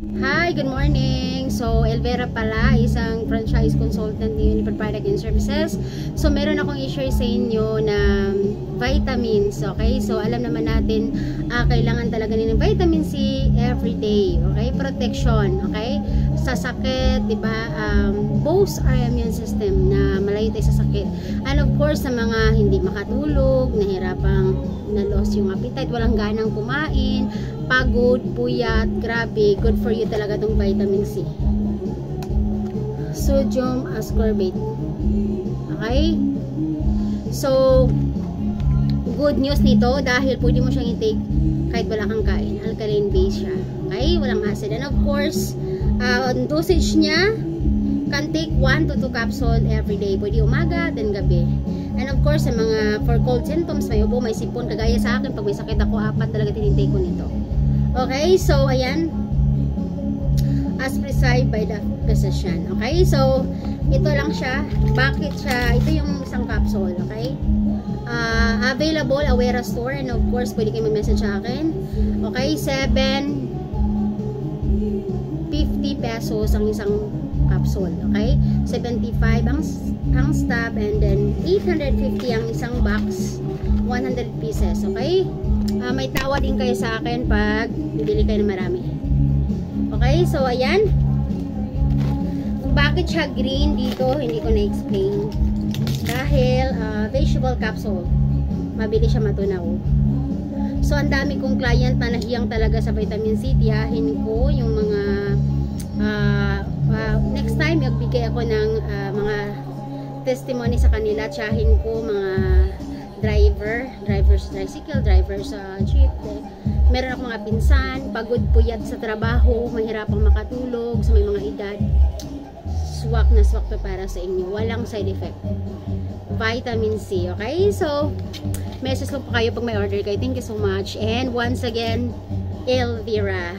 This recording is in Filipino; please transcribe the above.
Hi, good morning. So, Elvera pala, isang franchise consultant ni Unified Product and Services. So, meron akong i-share sa inyo na vitamins, okay? So, alam naman natin, kailangan talaga ng vitamin C every day, okay? Protection, okay? Sa sakit, di ba? Boost our immune system na malayo tayo sa sakit. And of course, sa mga hindi makatulog, nahirapang na-loss yung appetite, walang ganang kumain, pagod, puyat, grabe, good for you talaga tong vitamin C. Sodium ascorbate. Okay? So, good news nito dahil pwede mo siyang i-take kahit wala kang kain. Alkaline base siya. Okay? Walang acid. And of course, dosage niya, can take 1 to 2 capsule every day. Pwede umaga, then gabi. And of course, sa mga for cold symptoms, may ubo, may sipon, kagaya sa akin, pag may sakit ako, 4 talaga tinitake ko nito. Okay, so ayan, as prescribed by the physician. Okay, so ito lang siya. Bakit siya? Ito yung isang capsule. Okay, available Awera store, and of course pwede kayo mag-message sa akin. Okay, 750 pesos ang isang capsule. Okay, 75 ang stub, and then 850 ang isang box, 100 pieces. Okay, may tawa din kayo sa akin pag bibili kayo ng marami. Okay, so ayan. Kung bakit siya green dito, hindi ko na-explain. Dahil vegetable capsule, mabili siya matunaw. So ang dami kong client na nahiyang talaga sa vitamin C. Tiyahin ko yung mga next time magbigay ako ng mga testimony sa kanila. Tiyahin ko mga drivers tricycle, drivers sa jeep. Meron ako mga pinsan, pagod puyat sa trabaho, mahirapang makatulog sa may mga edad. Swak na swak to para sa inyo. Walang side effect. Vitamin C, okay? So, message ko pa kayo pag may order kayo. Thank you so much. And once again, Elvera.